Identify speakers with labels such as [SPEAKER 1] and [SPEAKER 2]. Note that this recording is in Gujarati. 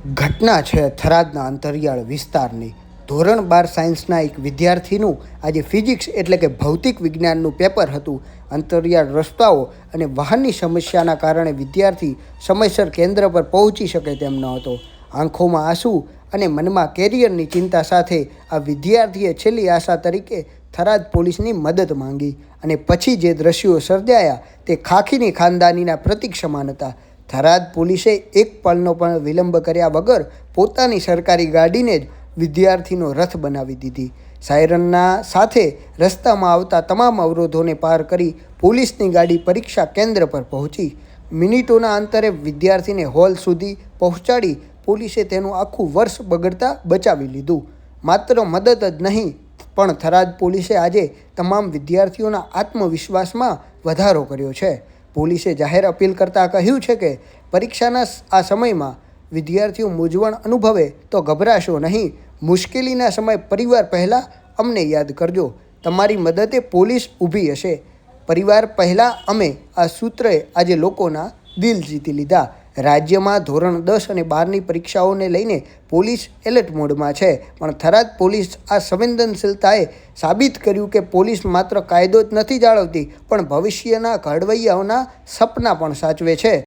[SPEAKER 1] ઘટના છે થરાદના અંતરિયાળ વિસ્તારની. ધોરણ 12 સાયન્સના એક વિદ્યાર્થીનું આજે ફિઝિક્સ એટલે કે ભૌતિક વિજ્ઞાનનું પેપર હતું. અંતરિયાળ રસ્તાઓ અને વાહનની સમસ્યાના કારણે વિદ્યાર્થી સમયસર કેન્દ્ર પર પહોંચી શકે તેમ ન હતો. આંખોમાં આંસુ અને મનમાં કેરિયરની ચિંતા સાથે આ વિદ્યાર્થીએ છેલ્લી આશા તરીકે થરાદ પોલીસની મદદ માંગી અને પછી જે દ્રશ્યો સર્જાયા તે ખાખીની ખાનદાનીના પ્રતીક સમાન હતા. થરાદ પોલીસે એક પળનો પણ વિલંબ કર્યા વગર પોતાની સરકારી ગાડીને જ વિદ્યાર્થીનો રથ બનાવી દીધી. સાયરનના સાથે રસ્તામાં આવતા તમામ અવરોધોને પાર કરી પોલીસની ગાડી પરીક્ષા કેન્દ્ર પર પહોંચી. મિનિટોના અંતરે વિદ્યાર્થીને હોલ સુધી પહોંચાડી પોલીસે તેનું આખું વર્ષ બગડતા બચાવી લીધું. માત્ર મદદ જ નહીં પણ થરાદ પોલીસે આજે તમામ વિદ્યાર્થીઓના આત્મવિશ્વાસમાં વધારો કર્યો છે. પોલીસે જાહેર અપીલ કરતાં કહ્યું છે કે પરીક્ષાના આ સમયમાં વિદ્યાર્થીઓ મૂંઝવણ અનુભવે તો ગભરાશો નહીં. મુશ્કેલીના સમયે પરિવાર પહેલાં અમને યાદ કરજો. તમારી મદદે પોલીસ ઊભી હશે. પરિવાર પહેલાં અમે આ સૂત્રએ આજે લોકોના દિલ જીતી લીધા. રાજ્યમાં ધોરણ 10 અને 12ની પરીક્ષાઓને લઈને પોલીસ એલર્ટ મોડમાં છે, પણ થરાદ પોલીસ આ સંવેદનશીલતાએ સાબિત કર્યું કે પોલીસ માત્ર કાયદો જ નથી જાળવતી પણ ભવિષ્યના ઘડવૈયાઓના સપના પણ સાચવે છે.